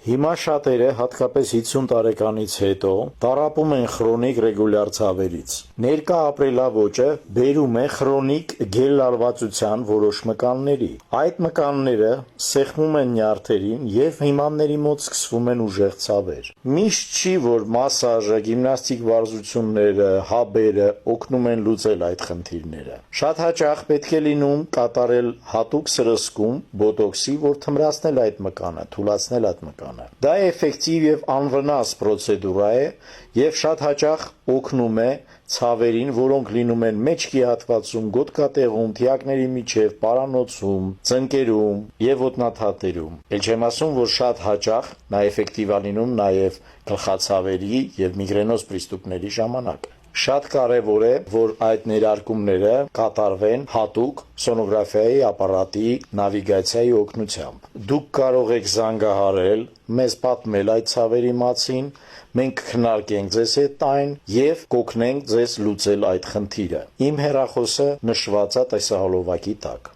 Հիմա շատերը, հատկապես 50 տարեկանից հետո, տառապում են քրոնիկ ռեգուլյար ցավերից։ Ներկա ապրելաոճը բերում է քրոնիկ գելլարվածության որոշ մկանների։ Այդ մկանները սեղմում են նյարդերին եւ հիմամների մոտ սկսվում են ուժեղ ցավեր։ Միշտ չի, որ մասաժը, գիմնաստիկ վարժությունները, հաբերը օգնում են լուծել այդ խնդիրները։ Շատ հաճախ պետք է լինում կատարել հատուկ սրսկում բոտոքսի, որ թմրացնել այդ մկանը, թուլացնել այդ մկանը։ Դա էֆեկտիվ եւ անվնաս պրոցեդուրա է եւ շատ հաճախ օգնում է ցավերին, որոնք լինում են մեջքի հատվածում, գոտկատեղում, թիակների միջև, պարանոցում, ծնկերում եւ ոտնաթաթերում։ Էլ չեմ ասում, որ շատ հաճախ նա էֆեկտիվ է լինում նաեւ գլխացավերի եւ միգրենոզ պրիստուպների ժամանակ։ Շատ կարևոր է, որ այդ ներարկումները կատարվեն հատուկ սոնոգրաֆիայի ապարատի նավիգացիայի օգնությամբ։ Դուք կարող եք զանգահարել, մեզ պատմել այդ ցավերի մասին, մենք քննարկենք ձեզ հետ այն եւ կօգնենք ձեզ լուծել այդ խնդիրը։ Իմ հեռախոսը նշված է տեսահոլովակի տակ։